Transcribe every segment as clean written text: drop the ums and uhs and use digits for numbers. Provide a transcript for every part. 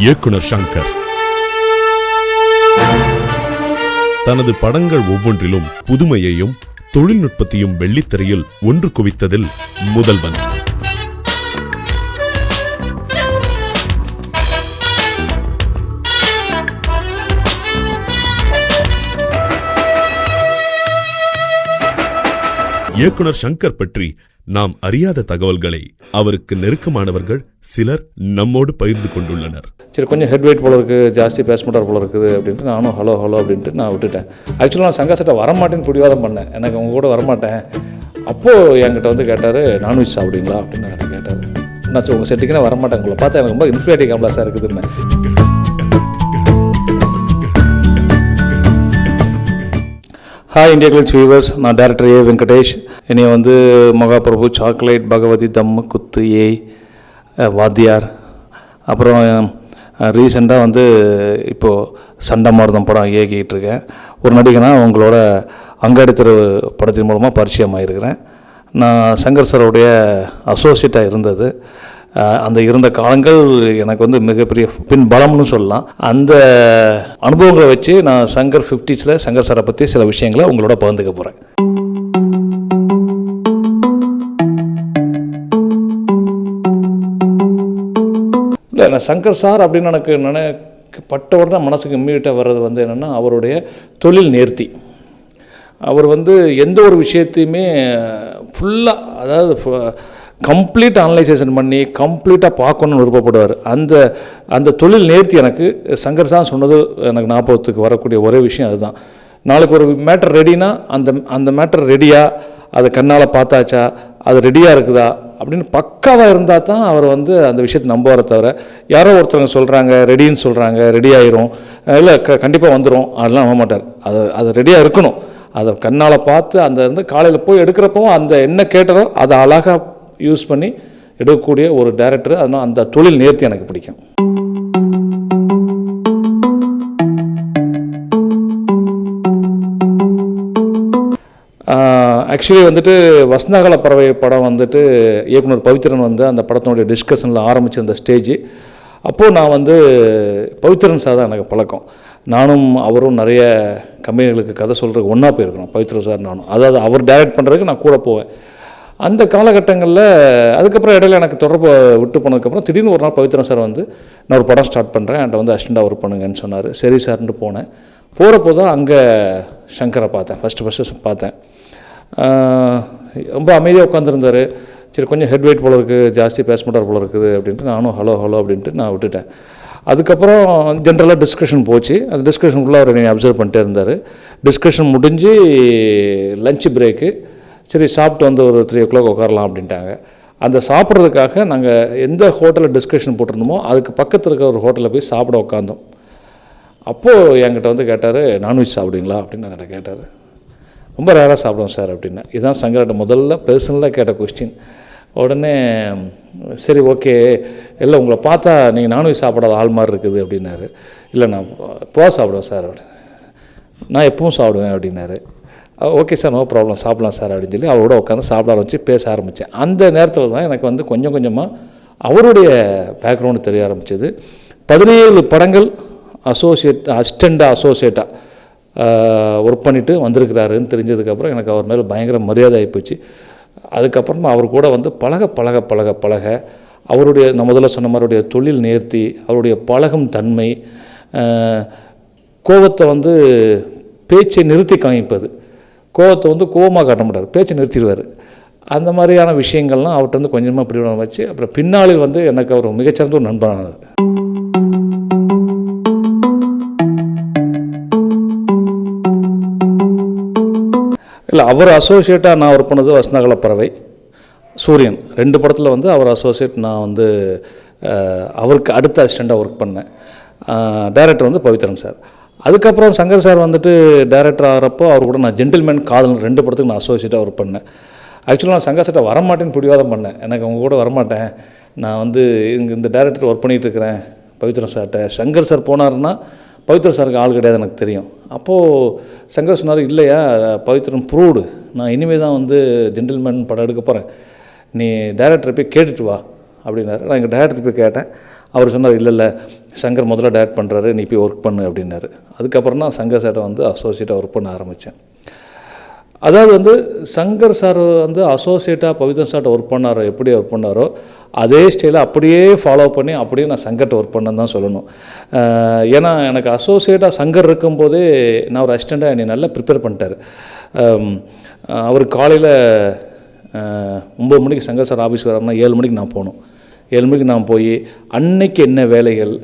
இயக்குனர் சங்கர் தனது படங்கள் ஒவ்வொன்றிலும் புதுமையையும் தொழில்நுட்பத்தையும் வெள்ளித்திரையில் ஒன்று குவித்ததில் முதல்வன். இயக்குனர் சங்கர் பற்றி நாம் அறியாத தகவல்களை அவருக்கு நெருக்கமானவர்கள் சிலர் நம்மோடு பகிர்ந்து கொண்டுள்ளனர். சரி, கொஞ்சம் ஹெட் வெயிட் போல இருக்குது, ஜாஸ்தி பேச மாட்டார் போல இருக்குது அப்படின்ட்டு நானும் ஹலோ ஹலோ அப்படின்ட்டு நான் விட்டுட்டேன். ஆக்சுவலாக நான் சங்கர் சட்டை வரமாட்டேன்னு பிடிவாதம் பண்ணேன், எனக்கு அவங்க கூட வரமாட்டேன். அப்போது என்கிட்ட வந்து கேட்டார், நான்வெஜ் சாப்பிடுங்களா அப்படின்னு என்கிட்ட கேட்டார். நான் உங்கள் செட்டுக்கு நான் வரமாட்டேன், உங்களை பார்த்தா எனக்கு ரொம்ப இன்ஃபினிட்டி காம்ப்ளெக்ஸாக இருக்குதுன்னு. ஹாய் இந்தியா கிளிட்ஸ் வியூவர்ஸ், நான் டைரக்டர் ஏ வெங்கடேஷ். என்னைய வந்து மகாபிரபு, சாக்லேட், பகவதி, தம்மு, குத்து, ஏய், வாத்தியார், அப்புறம் ரீசெண்டாக வந்து இப்போது சண்டமாரதம் படம் இயக்கிட்டு இருக்கேன். ஒரு நடிகனாக உங்களோட அங்காடி தெரு படத்தின் மூலமாக பரிச்சயமாகிருக்கிறேன். நான் சங்கர் சாரோடைய அசோசியேட்டாக இருந்தது. அந்த இருந்த காலங்கள் எனக்கு வந்து மிகப்பெரிய பின்பலம்னு சொல்லலாம். அந்த அனுபவங்களை வச்சு நான் சங்கர் 50s சங்கர் சாரை பற்றி சில விஷயங்களை உங்களோட பகிர்ந்துக்க போகிறேன். இல்லை, நான் சங்கர் சார் அப்படின்னு எனக்கு பட்ட உடனே மனசுக்கு இம்மீடியட்டாக வர்றது வந்து என்னென்னா அவருடைய தொழில் நேர்த்தி. அவர் வந்து எந்த ஒரு விஷயத்தையுமே ஃபுல்லாக, அதாவது கம்ப்ளீட் அனலைசேஷன் பண்ணி கம்ப்ளீட்டாக பார்க்கணுன்னு விருப்பப்படுவார். அந்த தொழில் நேர்த்தி எனக்கு சங்கர் சார் சொன்னது எனக்கு ஞாபகத்துக்கு வரக்கூடிய ஒரே விஷயம் அதுதான். நாளைக்கு ஒரு மேட்டர் ரெடினா அந்த மேட்டர் ரெடியா, அதை கண்ணால் பார்த்தாச்சா, அது ரெடியாக இருக்குதா அப்படின்னு பக்காவாக இருந்தால் தான் அவர் வந்து அந்த விஷயத்தை நம்புவாரை தவிர, யாரோ ஒருத்தவங்க சொல்கிறாங்க ரெடின்னு சொல்கிறாங்க, ரெடி ஆயிரும், இல்லை கண்டிப்பாக வந்துடும், அதெல்லாம் நம்ப மாட்டார். அது ரெடியாக இருக்கணும். அதை கண்ணால் பார்த்து அந்த இருந்து காலையில் போய் எடுக்கிறப்பவும் அந்த என்ன கேட்டதோ அதை அழகாக யூஸ் பண்ணி எடுக்கக்கூடிய ஒரு டைரக்டர். அதனால் அந்த தொழில் நேர்த்தி எனக்கு பிடிக்கும். ஆக்சுவலி வந்துட்டு வசந்தகால பறவை படம் வந்துட்டு இயக்குனர் பவித்ரன் வந்து அந்த படத்தினுடைய டிஸ்கஷனில் ஆரம்பித்த அந்த ஸ்டேஜ். அப்போது நான் வந்து பவித்ரன் சார் தான் எனக்கு பழக்கம். நானும் அவரும் நிறைய கம்பெனிகளுக்கு கதை சொல்கிறதுக்கு ஒன்றா போயிருக்கணும், பவித்ரன் சார் நானும். அதாவது அவர் டைரக்ட் பண்ணுறதுக்கு நான் கூட போவேன். அந்த காலகட்டங்களில் அதுக்கப்புறம் இடையில எனக்கு தொடர்பு விட்டு போனதுக்கப்புறம் திடீர்னு ஒரு நாள் பவித்ரன் சார் வந்து நான் ஒரு படம் ஸ்டார்ட் பண்ணுறேன், என்கிட்ட வந்து அசிஸ்டண்டாக ஒர்க் பண்ணுங்கன்னு சொன்னார். சரி சார்ன்ட்டு போனேன். போகிறப்போ தான் அங்கே சங்கரை பார்த்தேன், ஃபஸ்ட்டு பார்த்தேன். ரொம்ப அமைதியாக உட்காந்துருந்தார். சரி, கொஞ்சம் ஹெட் வெயிட் போல இருக்குது, ஜாஸ்தி பேச மாட்டார் போல இருக்குது அப்படின்ட்டு நானும் ஹலோ ஹலோ அப்படின்ட்டு நான் விட்டுட்டேன். அதுக்கப்புறம் ஜென்ரலாக டிஸ்கஷன் போச்சு. அந்த டிஸ்கஷனுக்குள்ளே அவர் என்னை அப்சர்வ் பண்ணிட்டே இருந்தார். டிஸ்கஷன் முடிஞ்சு லஞ்ச் பிரேக்கு, சரி சாப்பிட்டு வந்து ஒரு 3 o'clock உட்காரலாம் அப்படின்ட்டாங்க. அந்த சாப்பிட்றதுக்காக நாங்கள் எந்த ஹோட்டலில் டிஸ்கஷன் போட்டிருந்தோமோ அதுக்கு பக்கத்தில் இருக்க ஒரு ஹோட்டலில் போய் சாப்பிட உட்காந்தோம். அப்போது என்கிட்ட வந்து கேட்டார், நான்வெஜ் சாப்பிடுங்களா அப்படின்னு என்கிட்ட கேட்டார். ரொம்ப ரேராக சாப்பிடுவோம் சார் அப்படின்னா. இதுதான் சங்கர்கிட்ட முதல்ல பர்சனலாக கேட்ட கொஸ்டின். உடனே சரி ஓகே, இல்லை உங்களை பார்த்தா நீங்கள் நான்வெஜ் சாப்பிடாத ஆள் மாதிரி இருக்குது அப்படின்னாரு. இல்லை நான் எப்போ சாப்பிடுவேன் சார் அப்படின்னு. நான் எப்பவும் சாப்பிடுவேன் அப்படின்னாரு. ஓகே சார், நோ ப்ராப்ளம், சாப்பிடலாம் சார் அப்படின்னு சொல்லி அவரோட உட்காந்து சாப்பிட ஆரம்பித்து பேச ஆரம்பித்தேன். அந்த நேரத்தில் தான் எனக்கு வந்து கொஞ்சம் கொஞ்சமாக அவருடைய பேக்ரவுண்டு தெரிய ஆரம்பிச்சது. 17 படங்கள் அசிஸ்டண்ட்டாக ஒர்க் பண்ணிவிட்டு வந்திருக்கிறாருன்னு தெரிஞ்சதுக்கப்புறம் எனக்கு அவர் மேலே பயங்கர மரியாதை ஆகிப்போச்சு. அதுக்கப்புறமா அவர் கூட வந்து பழக அவருடைய நான் முதல்ல சொன்ன மாதிரியுடைய தொழில் நேர்த்தி, அவருடைய பழகும் தன்மை, கோபத்தை வந்து பேச்சை நிறுத்தி காமிப்பது, கோபத்தை வந்து கோபமாக காட்ட மாட்டார், பேச்சை நிறுத்திடுவார். அந்த மாதிரியான விஷயங்கள்லாம் அவர்கிட்ட வந்து கொஞ்சமாக பிடிவாதம் வச்சு அப்புறம் பின்னாளில் வந்து எனக்கு அவர் மிகச்சிறந்த ஒரு நண்பனானது. இல்லை, அவர் அசோசியேட்டாக நான் ஒர்க் பண்ணது வசந்தகால பறவை, சூரியன் 2 படத்தில் வந்து அவர் அசோசியேட், நான் வந்து அவருக்கு அடுத்த அசிஸ்டண்ட்டாக ஒர்க் பண்ணேன். டைரக்டர் வந்து பவித்ரன் சார். அதுக்கப்புறம் சங்கர் சார் வந்துட்டு டைரக்டர் ஆகிறப்போ அவர் கூட நான் ஜென்டில்மேன் காதல் 2 படத்துக்கு நான் அசோசியேட்டாக ஒர்க் பண்ணேன். ஆக்சுவலாக நான் சங்கர் சார்ட்ட வரமாட்டேன்னு பிடிவாதம் பண்ணேன், எனக்கு அவங்க கூட வரமாட்டேன், நான் வந்து இந்த டைரக்டர் ஒர்க் பண்ணிகிட்டு இருக்கிறேன் பவித்ரன் சார்கிட்ட. சங்கர் சார் போனாருன்னா பவித்ரன் சாருக்கு ஆள் கிடையாது எனக்கு தெரியும். அப்போது சங்கர் சொன்னார், இல்லையா பவித்ரன் ப்ரூவ்டு, நான் இனிமேல் தான் வந்து ஜென்டில்மேன் படம் எடுக்க போகிறேன், நீ டைரக்டரை போய் கேட்டுட்டு வா அப்படின்னாரு. நான் எங்கள் டைரக்டர் போய் கேட்டேன். அவர் சொன்னார், இல்லை சங்கர் முதல்ல டைரக்ட் பண்ணுறாரு, நீ போய் ஒர்க் பண்ணு அப்படின்னாரு. அதுக்கப்புறம் தான் சங்கர் சார்ட்ட வந்து அசோசியேட்டாக ஒர்க் பண்ண ஆரம்பித்தேன். அதாவது வந்து சங்கர் சார் வந்து அசோசியேட்டாக பவித்ரன் சார்ட்ட ஒர்க் பண்ணாரோ, எப்படி ஒர்க் பண்ணாரோ அதே ஸ்டைலை அப்படியே ஃபாலோ பண்ணி அப்படியே நான் சங்கர்கிட்ட ஒர்க் பண்ணேன்னு தான் சொல்லணும். ஏன்னா எனக்கு அசோசியேட்டாக சங்கர் இருக்கும்போதே நான் ஒரு அசிஸ்டண்ட்டாக என்னை நல்லா ப்ரிப்பேர் பண்ணிட்டார். அவர் காலையில் 9 மணிக்கு சங்கர் சார் ஆஃபீஸ் வராருன்னா 7 மணிக்கு நான் போகணும். 7 மணிக்கு நான் போய் அன்னைக்கு என்ன வேலைகள்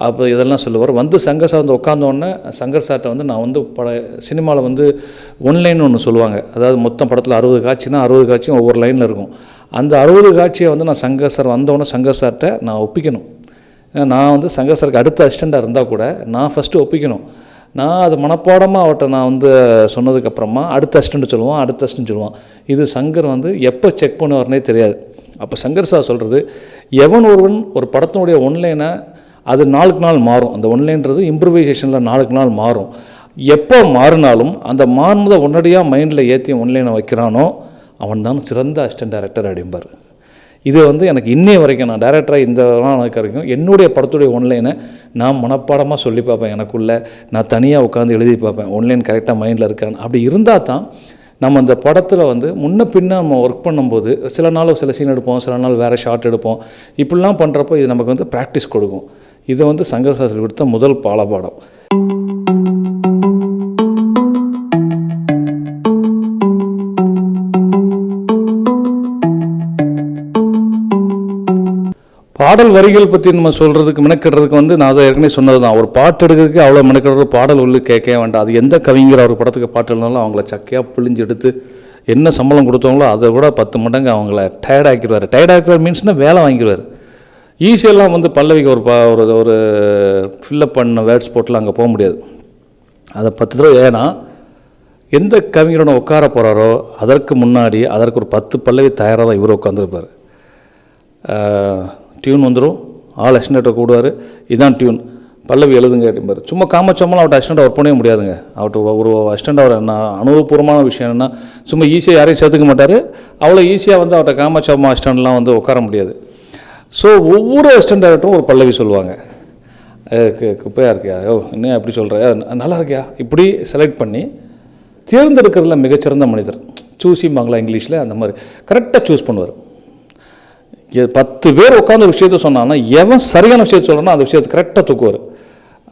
அப்போ இதெல்லாம் சொல்லுவார். வந்து சங்கர் சார் வந்து உட்காந்தோடனே சங்கர் சார்கிட்ட வந்து நான் வந்து சினிமாவில் வந்து ஒன்லைன் ஒன்று சொல்லுவாங்க. அதாவது மொத்தம் படத்தில் 60 காட்சினா 60 காட்சியும் ஒவ்வொரு லைனில் இருக்கும். அந்த 60 காட்சியை வந்து நான் சங்கர் சார் வந்தோடனே சங்கர் சார்கிட்ட நான் ஒப்பிக்கணும். ஏன்னா நான் வந்து சங்கர் சாருக்கு அடுத்த அசிஸ்டண்ட்டாக இருந்தால் கூட நான் ஃபஸ்ட்டு ஒப்பிக்கணும். நான் அது மனப்பாடமாக அவர்கிட்ட நான் வந்து சொன்னதுக்கப்புறமா அடுத்த அசிஸ்டண்ட் சொல்லுவான், அடுத்த அசிஸ்டண்ட் சொல்லுவான். இது சங்கர் வந்து எப்போ செக் பண்ணுவார்னே தெரியாது. அப்போ சங்கர் சார் சொல்கிறது, எவன் ஒருவன் ஒரு படத்தினுடைய ஒன்லைனை அது நாளுக்கு நாள் மாறும். அந்த ஒன்லைன்றது இம்ப்ரூவைசேஷனில் நாளுக்கு நாள் மாறும். எப்போ மாறினாலும் அந்த மாறுனதை உடனடியாக மைண்டில் ஏற்றி ஒன்லைனை வைக்கிறானோ அவன் தான் சிறந்த அசிஸ்டன்ட் டைரக்டர் அப்படிம்பார். இது வந்து எனக்கு இன்னைய வரைக்கும் நான் டைரக்டராக இந்த வரைக்கும் என்னுடைய படத்துடைய ஒன்லைனை நான் மனப்பாடமாக சொல்லி பார்ப்பேன். எனக்குள்ளே நான் தனியாக உட்காந்து எழுதி பார்ப்பேன், ஒன்லைன் கரெக்டாக மைண்டில் இருக்கான்னு. அப்படி இருந்தால் தான் நம்ம அந்த படத்தில் வந்து முன்ன பின்ன நம்ம ஒர்க் பண்ணும்போது சில நாள் சில சீன் எடுப்போம், சில நாள் வேறு ஷார்ட் எடுப்போம். இப்படிலாம் பண்ணுறப்போ இது நமக்கு வந்து ப்ராக்டிஸ் கொடுக்கும். இதை வந்து சங்கர் சார் சொல்லி கொடுத்த முதல் பாடம். பாடல் வரிகள் பற்றி நம்ம சொல்கிறதுக்கு மெனக்கிடுறதுக்கு வந்து நான் அதை ஏற்கனவே சொன்னது தான். ஒரு பாட்டு எடுக்கிறதுக்கு அவ்வளோ மெனக்கிடுறது, பாடல் உள்ளு கேட்கவே வேண்டாம். அது எந்த கவிஞர் அவர் படத்துக்கு பாட்டு எழுதினாலும் அவங்கள சக்கையாக பிழிஞ்சு எடுத்து என்ன சம்பளம் கொடுத்தவங்களோ அதை கூட 10 மடங்கு அவங்கள டயர்டாக்கிடுவார். டயர்டாக்கிறார் மீன்ஸ்னால் வேலை வாங்கிடுவார். ஈஸியெல்லாம் வந்து பல்லவிக்கு ஒரு ஃபில்லப் பண்ண வேர்ட்ஸ் போட்டுலாம் அங்கே போக முடியாது. அதை 10 தடவை. ஏன்னா எந்த கவிஞரோட உட்கார போகிறாரோ அதற்கு முன்னாடி அதற்கு ஒரு 10 பல்லவி தயாராக தான் இவர் உட்காந்துருப்பார். டியூன் வந்துடும், ஆள் அசிஸ்டண்ட்டை கூடுவார், இதான் டியூன், பல்லவி எழுதுங்க அப்படிம்பார். சும்மா காமச்சம்மாலாம் அவர்கிட்ட அசிஸ்டண்ட்டை ஒர்க் பண்ணவே முடியாதுங்க. அவர்கிட்ட ஒரு அசிஸ்டண்ட் அவர் அனுபவபூர்வமான விஷயம் என்னென்னா சும்மா ஈஸியாக யாரையும் சேர்த்துக்க மாட்டார். அவ்வளோ ஈஸியாக வந்து அவர்கிட்ட காமச்சம்மா அசிஸ்டண்ட்லாம் வந்து உட்கார முடியாது. ஸோ ஒவ்வொரு அசிஸ்டன்ட் டைரக்டரும் ஒரு பல்லவி சொல்லுவாங்க. குப்பையாக இருக்கியா, இன்னும் எப்படி சொல்கிற, நல்லா இருக்கியா, இப்படி செலக்ட் பண்ணி தேர்ந்தெடுக்கிறதுல மிகச்சிறந்த மனிதர். சூஸிம்பாங்களா இங்கிலீஷில், அந்த மாதிரி கரெக்டாக சூஸ் பண்ணுவார். 10 பேர் உட்காந்து ஒரு விஷயத்த சொன்னாங்கன்னா எவன் சரியான விஷயத்த சொல்கிறேன்னா அந்த விஷயத்தை கரெக்டாக தூக்குவார்.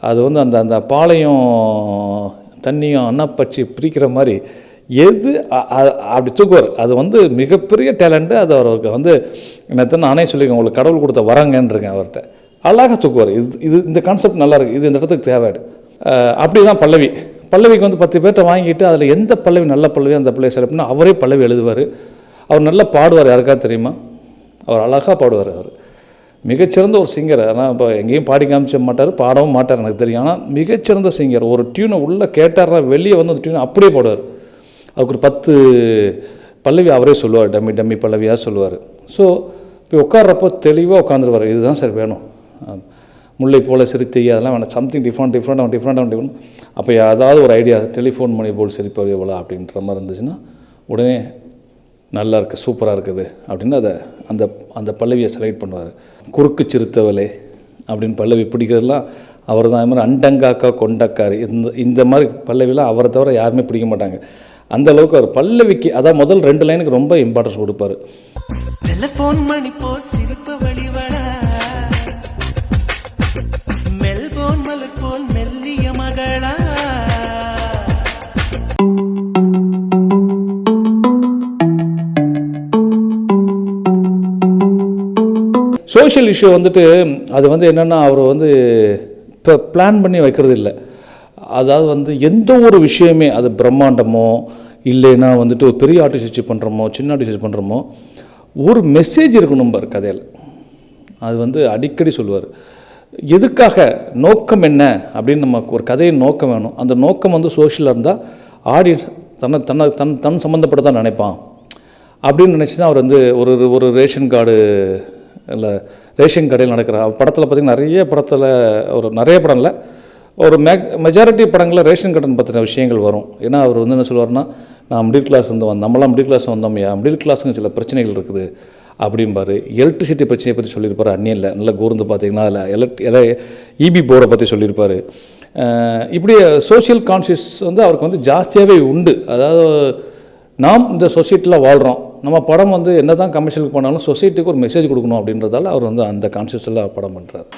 அது வந்து அந்த அந்த பாலையும் தண்ணியும் அன்னப்பச்சி பிரிக்கிற மாதிரி எது அப்படி தூக்குவார். அது வந்து மிகப்பெரிய டேலண்ட்டு. அது அவருக்கு வந்து என்ன நானே சொல்லியிருக்கேன், உங்களுக்கு கடவுள் கொடுத்த வரங்கன்னு இருக்கேன் அவர்கிட்ட. அழகாக தூக்குவார். இது இந்த கான்செப்ட் நல்லா இருக்குது, இது இந்த இடத்துக்கு தேவையாடு. அப்படி தான் பல்லவிக்கு வந்து 10 பேர்கிட்ட வாங்கிட்டு அதில் எந்த பல்லவி நல்ல பல்லவி அந்த பல்லவி செலக்ட் பண்ணால் அவரே பல்லவி எழுதுவார். அவர் நல்லா பாடுவார். யாருக்காவது தெரியுமா? அவர் அழகாக பாடுவார். அவர் மிகச்சிறந்த ஒரு சிங்கர். ஆனால் இப்போ எங்கேயும் பாடி காமிச்ச மாட்டார், பாடவும் மாட்டார், எனக்கு தெரியும். ஆனால் மிகச்சிறந்த சிங்கர். ஒரு டியூனை உள்ளே கேட்டார்னா வெளியே வந்து அந்த டியூனை அப்படியே பாடுவார். அதுக்கு ஒரு 10 பல்லவி அவரே சொல்லுவார், டம்மி பல்லவியாக சொல்லுவார். ஸோ இப்போ உட்கார்றப்போ தெளிவாக உட்காந்துருவார். இதுதான் சார் வேணும், முல்லை போல் சிரித்தை அதெல்லாம் வேணும், சம்திங் டிஃப்ரெண்ட். அப்போ ஏதாவது ஒரு ஐடியா, டெலிஃபோன் மணி போல் சிரிப்பது எவ்வளோ அப்படின்ற மாதிரி இருந்துச்சுன்னா உடனே நல்லா இருக்குது, சூப்பராக இருக்குது அப்படின்னு அதை அந்த பல்லவியை செலக்ட் பண்ணுவார். குறுக்கு சிறுத்தவளே அப்படின்னு பல்லவி பிடிக்கிறதுலாம் அவர் தான். அது மாதிரி அண்டங்காக்கா கொண்டக்காரு இந்த மாதிரி பல்லவிலாம் அவரை தவிர யாருமே பிடிக்க மாட்டாங்க. அந்த அளவுக்கு அவர் பல்லவிக்கு அதான் முதல் 2 லைனுக்கு ரொம்ப இம்பார்ட்டன்ஸ் கொடுப்பார். டெலிஃபோன் மணி போல் சிரிப்பு வழிவடா, மெல்போன் மலர் போல் மெல்லிய மகளா. சோஷியல் இஷ்யூ வந்துட்டு அது வந்து என்னென்னா அவர் வந்து இப்போ பிளான் பண்ணி வைக்கிறது இல்லை. அதாவது வந்து எந்த ஒரு விஷயமே அது பிரம்மாண்டமோ இல்லைன்னா வந்துட்டு ஒரு பெரிய ஆர்டிஸ்ட் வச்சு பண்ணுறோமோ சின்ன ஆர்டிஸ்ட் வச்சு பண்ணுறோமோ ஒரு மெசேஜ் இருக்கணும் பார் கதையில். அது வந்து அடிக்கடி சொல்லுவார். எதுக்காக, நோக்கம் என்ன அப்படின்னு நம்ம ஒரு கதையின் நோக்கம் வேணும். அந்த நோக்கம் வந்து சோஷியலாக இருந்தால் ஆடியன்ஸ் தன் சம்மந்தப்பட்டதான் நினைப்பான் அப்படின்னு நினச்சி தான் அவர் வந்து ஒரு ரேஷன் கார்டு இல்லை ரேஷன் கடையில் நடக்கிற படத்தில் பார்த்திங்கன்னா நிறைய படம் இல்லை, ஒரு மெஜாரிட்டி படங்களில் ரேஷன் கடன் பற்றின விஷயங்கள் வரும். ஏன்னா அவர் வந்து என்ன சொல்லுவார்னா, நான் மிடில் கிளாஸ் நம்மளாம் மிடில் கிளாஸ் வந்தோம்யா, மிடில் கிளாஸுங்க சில பிரச்சனைகள் இருக்குது, அப்படிம்பார். எலக்ட்ரிசிட்டி பிரச்சனையை பற்றி சொல்லியிருப்பார் அந்நியனில், நல்லா கூர்ந்து பார்த்தீங்கன்னா அதில் இபி போர்டை பற்றி சொல்லியிருப்பார். இப்படி சோஷியல் கான்ஷியஸ் வந்து அவருக்கு வந்து ஜாஸ்தியாகவே உண்டு. அதாவது நாம் இந்த சொசைட்டியில் வாழ்கிறோம், நம்ம படம் வந்து என்ன தான் கமர்ஷியலுக்கு போனாலும் சொசைட்டிக்கு ஒரு மெசேஜ் கொடுக்கணும் அப்படின்றதால அவர் வந்து அந்த கான்ஷியஸில் படம் பண்ணுறாரு.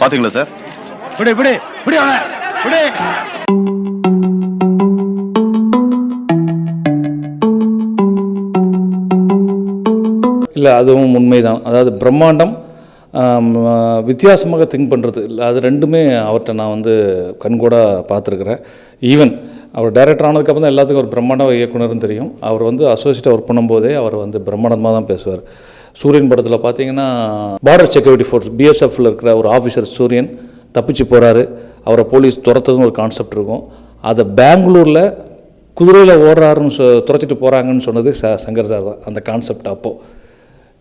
பாத்தீங்களா சார்? விடு விடு விடு விடு. இல்லை, அதுவும் உண்மைதான். அதாவது பிரம்மாண்டம், வித்தியாசமாக திங்க் பண்ணுறது இல்லை, அது ரெண்டுமே அவர்கிட்ட நான் வந்து கண்கூட பார்த்துருக்குறேன். ஈவன் அவர் டைரக்டர் ஆனதுக்கப்புறம் தான் எல்லாத்துக்கும் ஒரு பிரம்மாண்ட இயக்குனர்னு தெரியும். அவர் வந்து அசோசியேட்டாக ஒர்க் பண்ணும்போதே அவர் வந்து பிரம்மாண்டமாக தான் பேசுவார். சூரியன் படத்தில் பார்த்தீங்கன்னா பார்டர் செக்யூரிட்டி ஃபோர்ஸ் பிஎஸ்எஃப்பில் இருக்கிற ஒரு ஆஃபீஸர் சூரியன் தப்பிச்சு போகிறாரு, அவரை போலீஸ் துரத்துறதுன்னு ஒரு கான்செப்ட் இருக்கும். அதை பெங்களூரில் குதிரையில் ஓடுறாருன்னு துரத்திட்டு போகிறாங்கன்னு சொன்னது சங்கர் சார் தான். அந்த கான்செப்ட் அப்போது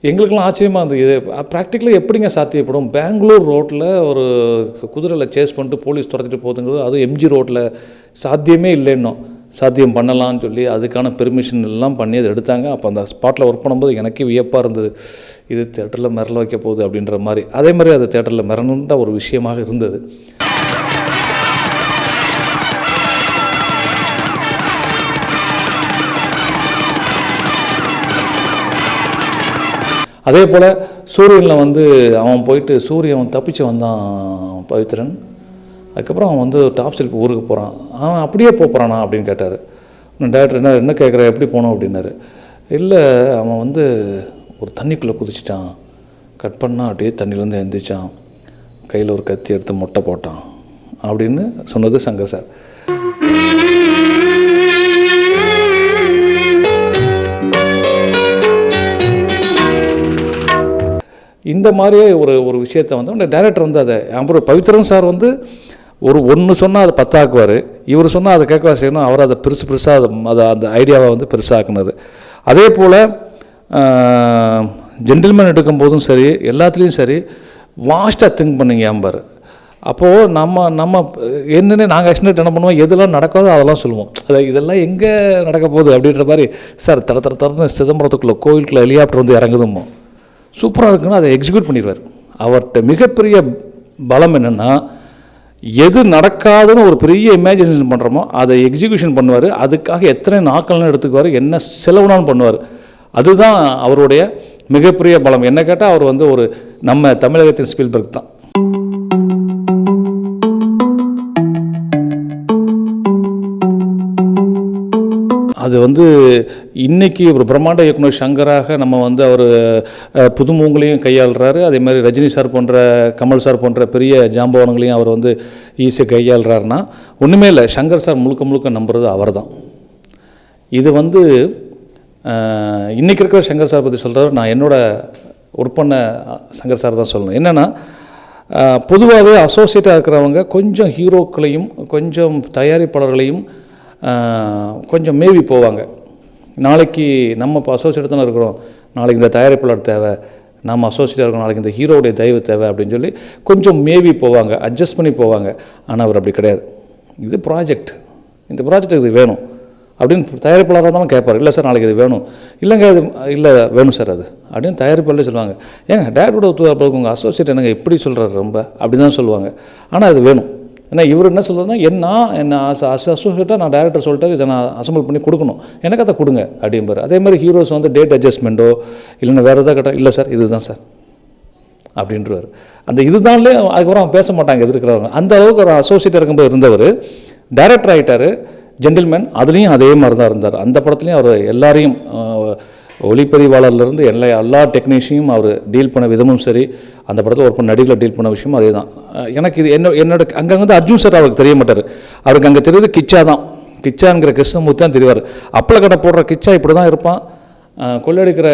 எங்களுக்கெல்லாம் ஆச்சரியமாக இருந்தது. இது ப்ராக்டிக்கலாக எப்படிங்க சாத்தியப்படும்? பெங்களூர் ரோட்டில் ஒரு குதிரையில் சேஸ் பண்ணிட்டு போலீஸ் துரத்திட்டு போகுதுங்கிறது, அதுவும் எம்ஜி ரோட்டில் சாத்தியமே இல்லைன்னும். சாத்தியம் பண்ணலான்னு சொல்லி அதுக்கான பெர்மிஷன் எல்லாம் பண்ணி அதை எடுத்தாங்க. அப்போ அந்த ஸ்பாட்டில் ஒர்க் பண்ணும்போது எனக்கே வியப்பாக இருந்தது, இது தேட்டரில் மிரள வைக்க போகுது அப்படின்ற மாதிரி. அதே மாதிரி அது தேட்டரில் மிரணுன்ற ஒரு விஷயமாக இருந்தது. அதே போல் சூரியனில் வந்து அவன் போயிட்டு சூரியன் தப்பிச்சு வந்தான் பவித்ரன். அதுக்கப்புறம் அவன் வந்து டாப் ஸ்டெப் ஊருக்கு போகிறான். அவன் அப்படியே போகிறானா அப்படின்னு கேட்டார். டேரக்டர் என்ன கேட்குற, எப்படி போனோம் அப்படின்னாரு. இல்லை, அவன் வந்து ஒரு தண்ணிக்குள்ளே குதிச்சிட்டான், கட் பண்ணால் அப்படியே தண்ணியிலேருந்து எழுந்திரிச்சான், கையில் ஒரு கத்தி எடுத்து மொட்டை போட்டான் அப்படின்னு சொன்னது சங்கர் சார். இந்த மாதிரியே ஒரு விஷயத்தை வந்து டைரக்டர் வந்து அதை அப்புறம் பவித்ரன் சார் வந்து ஒன்று சொன்னால் அதை 10 ஆக்குவார், இவர் சொன்னால் அதை கேட்கவா செய்யணும். அவர் அதை பெருசாக அதை அந்த ஐடியாவை வந்து பெருசாக்குனது. அதே போல் ஜென்டில்மேன் எடுக்கும்போதும் சரி, எல்லாத்துலேயும் சரி, வாஸ்ட்டாக திங்க் பண்ணுங்க ஏம்பார். அப்போது நம்ம என்னென்ன நாங்கள் ஆக்சுவலாக என்ன பண்ணுவோம், எதெல்லாம் நடக்காதோ அதெல்லாம் சொல்லுவோம். இதெல்லாம் எங்கே நடக்க போகுது அப்படின்ற மாதிரி. சார் தரன்னு சிதம்பரத்துக்குள்ளே கோயிலுக்குள்ளே ஹெலிகாப்டர் வந்து இறங்குதுமோ, சூப்பராக இருக்குன்னு அதை எக்ஸிக்யூட் பண்ணிடுவார். அவர்கிட்ட மிகப்பெரிய பலம் என்னென்னா, எது நடக்காதுன்னு ஒரு பெரிய இமேஜினேஷன் பண்ணுறோமோ அதை எக்ஸிக்யூஷன் பண்ணுவார். அதுக்காக எத்தனை நாட்கள்னு எடுத்துக்குவார், என்ன செலவுனாலும் பண்ணுவார். அதுதான் அவருடைய மிகப்பெரிய பலம். என்ன கேட்டால் அவர் வந்து ஒரு நம்ம தமிழகத்தின் ஸ்பீல்பர்க் தான். அது வந்து இன்றைக்கி ஒரு பிரம்மாண்ட இயக்குனர் சங்கராக நம்ம வந்து அவர் புதுமுகங்களையும் கையாளுறாரு. அதே மாதிரி ரஜினி சார் போன்ற, கமல் சார் போன்ற பெரிய ஜாம்பவான்களையும் அவர் வந்து ஈஸியாக கையாளுறாருன்னா ஒன்றுமே இல்லை. சங்கர் சார் முழுக்க நம்புறது அவர் தான். இது வந்து இன்றைக்கி இருக்கிற சங்கர் சார் பற்றி சொல்கிறார். நான் என்னோட ஒர்க் பண்ண சங்கர் சார் தான் சொல்லணும். என்னென்னா, பொதுவாகவே அசோசியேட்டாக இருக்கிறவங்க கொஞ்சம் ஹீரோக்களையும் கொஞ்சம் தயாரிப்பாளர்களையும் கொஞ்சம் மேவி போவாங்க. நாளைக்கு நம்ம இப்போ அசோசியேட் தானே இருக்கிறோம், நாளைக்கு இந்த தயாரிப்பாளர் தேவை, நம்ம அசோசியேட்டாக இருக்கணும், நாளைக்கு இந்த ஹீரோடைய தயவு தேவை அப்படின்னு சொல்லி கொஞ்சம் மேவி போவாங்க, அட்ஜஸ்ட் பண்ணி போவாங்க. ஆனால் அவர் அப்படி கிடையாது. இது ப்ராஜெக்ட், இந்த ப்ராஜெக்ட் இது வேணும் அப்படின்னு தயாரிப்பாளராக தான் கேட்பார். இல்லை சார் நாளைக்கு இது வேணும், இல்லைங்க அது இல்லை வேணும் சார் அது அப்படின்னு தயாரிப்பாளரே சொல்லுவாங்க. ஏங்க டேரக்டரோட ஒத்துழைப்பு உங்கள் அசோசியேட் என்னங்க எப்படி சொல்கிறாரு ரொம்ப அப்படி தான் சொல்லுவாங்க. ஆனால் அது வேணும். ஏன்னா இவர் என்ன சொல்கிறதுனா, என்ன அசோசியேட்டாக நான் டேரக்டர் சொல்லிட்டாரு, இதை நான் அசம்பிள் பண்ணி கொடுக்கணும், எனக்கு அதை கொடுங்க அப்படிம்பார். அதே மாதிரி ஹீரோஸ் வந்து டேட் அட்ஜஸ்ட்மெண்ட்டோ இல்லைன்னா வேறு எதாவது கேட்டால் இல்லை சார் இதுதான் சார் அப்படின்றவர். அந்த இதுதான்லேயே அதுக்கப்புறம் பேச மாட்டாங்க எதிர்க்கிறவங்க. அந்த அளவுக்கு ஒரு அசோசியேட்டாக இருக்கும்போது இருந்தவர் டேரக்டர் ஆகிட்டார். ஜென்டில்மேன் அதுலேயும் அதே மாதிரி தான் இருந்தார். அந்த படத்துலையும் அவர் எல்லாரையும் ஒளிப்பதிவாளர்லேருந்து எல்லா டெக்னீஷியனும் அவர் டீல் பண்ண விதமும் சரி, அந்த படத்தில் ஒர்க் பண்ண நடிகளை டீல் பண்ண விஷயமும் அதே தான். எனக்கு இது என்னோட அங்கே வந்து அர்ஜுன் சார் அவருக்கு தெரிய மாட்டார். அவருக்கு அங்கே தெரியுது கிச்சா தான், கிச்சாங்கிற கிருஷ்ணமூர்த்தி தான் தெரிவார். அப்பள கடை போடுற கிச்சா இப்படி தான் இருப்பான், கொள்ளடிக்கிற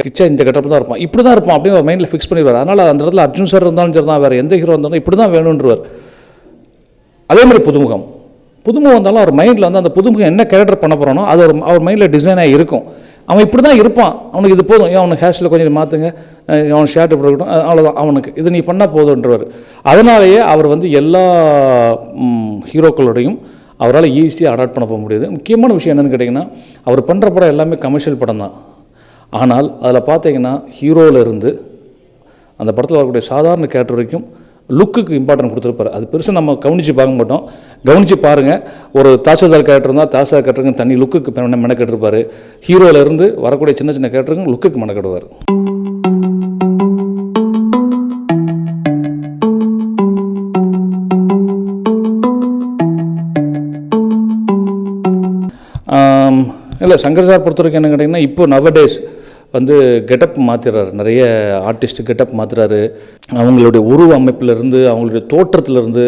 கிச்சா இந்த கட்டப்போ தான் இருப்பான், இப்படி தான் இருப்பான் அப்படின்னு ஒரு மைண்டில் ஃபிக்ஸ் பண்ணிடுவார். அதனால் அந்த இடத்துல அர்ஜுன் சார் இருந்தாலும் சரி தான், வேறு எந்த ஹீரோ இருந்தாலும் இப்படி தான் வேணுன்றவர். அதே மாதிரி புதுமுகம் வந்தாலும் அவர் மைண்டில் வந்து அந்த புதுமுகம் என்ன கேரக்டர் பண்ண போகிறானோ அது அவர் மைண்டில் டிசைனாக இருக்கும். அவன் இப்படி தான் இருப்பான், அவனுக்கு இது போதும், அவனுக்கு ஹேர் ஸ்டைலை கொஞ்சம் மாற்றுங்க, அவன் ஷர்ட் இப்படி இருக்கட்டும், அவ்வளோதான், அவனுக்கு இது நீ பண்ணால் போதுன்றவர். அதனாலேயே அவர் வந்து எல்லா ஹீரோக்களோடையும் அவரால் ஈஸியாக அடாப்ட் பண்ண போக முடியாது. முக்கியமான விஷயம் என்னென்னு கேட்டிங்கன்னா, அவர் பண்ணுற படம் எல்லாமே கமர்ஷியல் படம் தான். ஆனால் அதில் பார்த்தீங்கன்னா ஹீரோவிலேருந்து அந்த படத்தில் வரக்கூடிய சாதாரண கேரக்டர் வரைக்கும் லுக்குக்கு இம்பார்ட்டன்ட் கொடுத்துருப்பாரு. அது பெருசாக நம்ம கவனித்து பார்க்க மாட்டோம். கவனித்து பாருங்கள், ஒரு தாசில்தார் கேரக்டர் இருந்தால் தாசில்தார் கேரக்டருக்கு தனி லுக்குக்கு மெனக்கெட்டுருப்பார். ஹீரோவிலேருந்து வரக்கூடிய சின்ன சின்ன கேரக்டருக்கும் லுக்குக்கு மெனக்கெடுவார். இல்லை, சங்கர் சார் பொறுத்த வரைக்கும் என்ன கேட்டிங்கன்னா, இப்போ நவடேஸ் வந்து கெட்டப் மாற்றிடுறாரு. நிறைய ஆர்டிஸ்ட் கெட்டப் மாற்றுறாரு. அவங்களுடைய உருவ அமைப்பிலேருந்து, அவங்களுடைய தோற்றத்துலேருந்து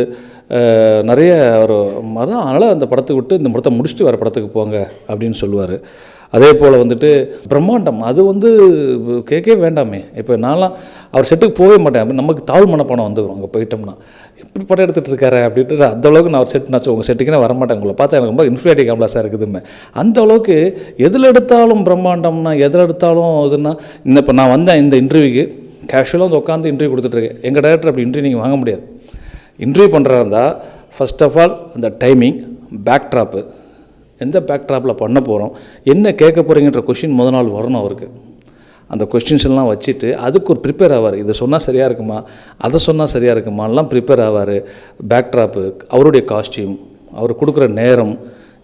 நிறைய ஒரு அதான். அதனால் அந்த படத்தை விட்டு இந்த படத்தை முடிச்சுட்டு வேறு படத்துக்கு போங்க அப்படின்னு சொல்லுவார். அதே போல் வந்துட்டு பிரம்மாண்டம், அது வந்து கேட்கவே வேண்டாமே. இப்போ நான்லாம் அவர் செட்டுக்கு போகவே மாட்டேன். நமக்கு தாழ் மனப்பானம் வந்துடும் அங்கே போயிட்டோம்னா. இப்படி படம் எடுத்துகிட்டு இருக்காரு அப்படின்ட்டு அந்தளவுக்கு நான் அவர் செட்டுனாச்சும் உங்கள் செட்டுக்குன்னே வரமாட்டேன். உங்களை பார்த்தா எனக்கு ரொம்ப இன்ஃப்ளேட்டிவ் காம்ப்ளெக்ஸாக இருக்குதுமே. அந்த அளவுக்கு எதில் எடுத்தாலும் பிரம்மாண்டம்னா, எதில் எடுத்தாலும் இதுன்னா. இப்போ நான் வந்தேன் இந்த இன்டர்வியூக்கு, கேஷுவலாக வந்து உட்காந்து இன்டர்வியூ கொடுத்துட்ருக்கேன். எங்கள் டைரக்டர் அப்படி இன்டர்வியூ நீங்கள் வாங்க முடியாது. இன்டர்வியூ பண்ணுறா இருந்தால் ஃபர்ஸ்ட் ஆஃப் ஆல் அந்த டைமிங், பேக் ட்ராப்பு, எந்த பேக் ட்ராப்பில் பண்ண போகிறோம், என்ன கேட்க போகிறீங்கன்ற கொஷின் முதல் நாள் வரணும் அவருக்கு. அந்த கொஸ்டின்ஸ் எல்லாம் வச்சுட்டு அதுக்கு ஒரு ப்ரிப்பேர் ஆவார். இதை சொன்னால் சரியாக இருக்குமா, அதை சொன்னால் சரியாக இருக்குமாலாம் ப்ரிப்பேர் ஆவார். பேக் ட்ராப்பு, அவருடைய காஸ்டியூம், அவர் கொடுக்குற நேரம்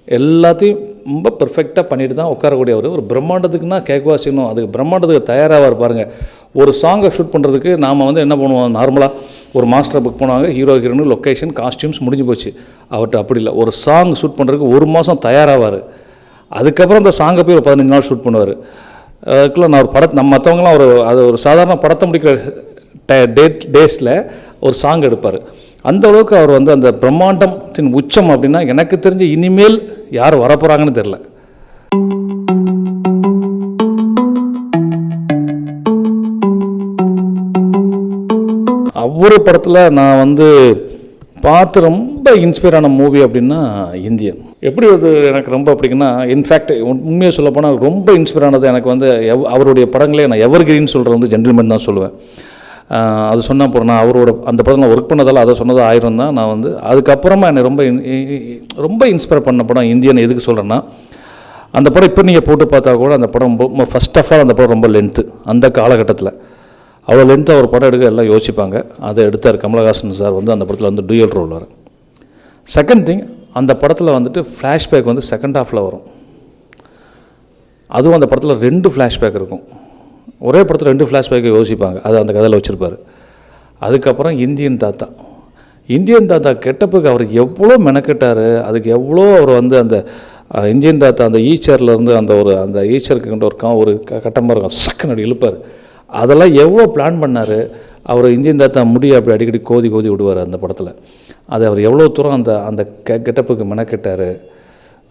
எல்லாத்தையும் ரொம்ப பெர்ஃபெக்டாக பண்ணிட்டு தான் உட்காரக்கூடியவர். ஒரு பிரம்மாண்டத்துக்குன்னா கேட்கவா செய்யணும், அதுக்கு பிரம்மாண்டத்துக்கு தயாராக பாருங்கள். ஒரு சாங்கை ஷூட் பண்ணுறதுக்கு நாம் வந்து என்ன பண்ணுவோம், நார்மலாக ஒரு மாஸ்டரை புக் பண்ணுவாங்க, ஹீரோ ஹீரோனு, லொக்கேஷன், காஸ்டியூம்ஸ் முடிஞ்சு போச்சு. அவர்கிட்ட அப்படி இல்லை. ஒரு சாங் ஷூட் பண்ணுறதுக்கு 1 மாதம் தயாராவார். அதுக்கப்புறம் அந்த சாங்கை போய் ஒரு 15 நாள் ஷூட் பண்ணுவார். அதுக்குள்ள நான் ஒரு படத்தை நம்ம மற்றவங்களாம் ஒரு சாதாரண படத்தை முடிக்கிற டேஸில் ஒரு சாங் எடுப்பார். அந்த அளவுக்கு அவர் வந்து அந்த பிரம்மாண்டத்தின் உச்சம் அப்படின்னா எனக்கு தெரிஞ்சு இனிமேல் யார் வரப்போகிறாங்கன்னு தெரில. ஒவ்வொரு படத்தில் நான் வந்து பார்த்து ரொம்ப இன்ஸ்பயர் ஆன மூவி அப்படின்னா இந்தியன். எப்படி வந்து எனக்கு ரொம்ப பிடிக்குன்னா, இன்ஃபேக்ட் உண்மையாக சொல்ல போனால் ரொம்ப இன்ஸ்பயர் ஆனது எனக்கு வந்து அவருடைய படங்களே நான் எவர்கிரீன் சொல்கிறது வந்து ஜென்டில்மேன் தான் சொல்லுவேன். அது சொன்னால் போகிறேன். நான் அவரோட அந்த படத்தில் நான் ஒர்க் பண்ணதால் அதை சொன்னது 1000 தான். நான் வந்து அதுக்கப்புறமா என்னை ரொம்ப இன்ஸ்பயர் பண்ண படம் இந்தியன். எதுக்கு சொல்கிறேன்னா, அந்த படம் இப்போ நீங்கள் போட்டு பார்த்தா கூட அந்த படம் ஃபர்ஸ்ட் ஆஃப் ஆல் அந்த படம் ரொம்ப லென்த்து. அந்த காலகட்டத்தில் அவ்வளோ லென்த்தாக ஒரு படம் எடுக்க எல்லாம் யோசிப்பாங்க. அதை எடுத்தார் கமலஹாசன் சார். வந்து அந்த படத்தில் வந்து டூயல் ரோல் வரும். செகண்ட் திங், அந்த படத்தில் வந்துட்டு ஃப்ளாஷ்பேக் வந்து செகண்ட் ஹாஃபில் வரும். அதுவும் அந்த படத்தில் 2 ஃப்ளாஷ்பேக் இருக்கும். ஒரே படத்தில் 2 ஃப்ளாஷ்பேக்கை யோசிப்பாங்க. அது அந்த கதையில் வச்சுருப்பார். அதுக்கப்புறம் இந்தியன் தாத்தா கெட்டப்புக்கு அவர் எவ்வளோ மெனக்கெட்டார். அதுக்கு எவ்வளோ அவர் வந்து அந்த இந்தியன் தாத்தா அந்த ஈச்சர்லேருந்து அந்த ஈச்சருக்கு ஒரு கட்டமாக இருக்கும், சக்குன்னு இழுப்பார். அதெல்லாம் எவ்வளோ பிளான் பண்ணார் அவர். இந்தியன் தாத்தா முடிய அப்படி அடிக்கடி கோதி விடுவார் அந்த படத்தில். அது அவர் எவ்வளோ தூரம் அந்த கெட்டப்புக்கு மெனக்கெட்டார்.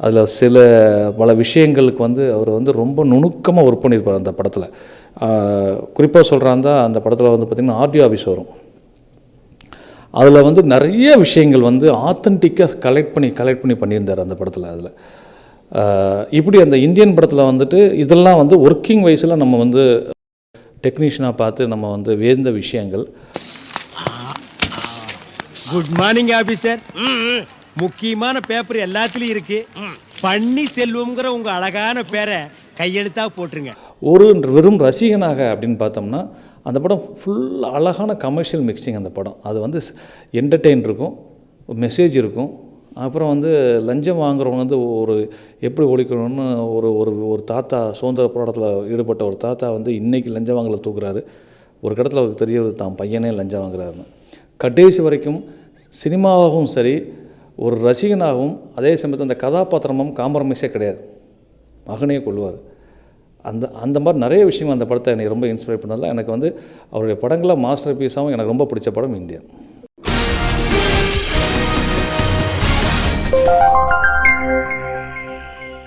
அதில் பல விஷயங்களுக்கு வந்து அவர் வந்து ரொம்ப நுணுக்கமாக ஒர்க் பண்ணியிருப்பார் அந்த படத்தில். குறிப்பாக சொல்கிறாந்தா அந்த படத்தில் வந்து பார்த்திங்கன்னா ஆர்டிஓ ஆஃபீஸ் வரும். அதில் வந்து நிறைய விஷயங்கள் வந்து ஆத்தென்டிக்காக கலெக்ட் பண்ணி பண்ணியிருந்தார் அந்த படத்தில். அதில் இப்படி அந்த இந்தியன் படத்தில் வந்துட்டு இதெல்லாம் வந்து ஒர்க்கிங் வைஸில் நம்ம வந்து டெக்னீஷியனாக பார்த்து நம்ம வந்து வேந்த விஷயங்கள். Good morning officer. முக்கியமான பேப்பர் எல்லாத்துலயும் இருக்கு. பன்னி செல்வம்ங்கிற உங்க அழகான பேரை கையெழுத்தா போட்டுருங்க. ஒரு வெறும் ரசிகனாக அப்படின்னு பார்த்தோம்னா அந்த படம் ஃபுல் அழகான கமர்ஷியல் மிக்சிங். அந்த படம் அது வந்து என்டர்டெயின் இருக்கும், மெசேஜ் இருக்கும். அப்புறம் வந்து லஞ்சம் வாங்குறவங்க வந்து எப்படி ஒழிக்கணும்னு ஒரு தாத்தா, சுதந்திர போராட்டத்தில் ஈடுபட்ட ஒரு தாத்தா வந்து இன்றைக்கி லஞ்சம் வாங்கலை தூக்குறாரு. ஒரு இடத்துல அவருக்கு தெரியறது தான் பையனே லஞ்சம் வாங்குறாருன்னு. கடைசி வரைக்கும் சினிமாவாகவும் சரி, ஒரு ரசிகனாகவும் அதே சமயத்தில் அந்த கதாபாத்திரமும் காம்ப்ரமைஸே கிடையாது. மகனே கொள்வார். அந்த மாதிரி நிறைய விஷயங்கள் அந்த படத்தை எனக்கு ரொம்ப இன்ஸ்பயர் பண்ணதில் எனக்கு வந்து அவருடைய படங்களாக மாஸ்டர் பீஸாகவும் எனக்கு ரொம்ப பிடிச்ச படம் இந்தியன்.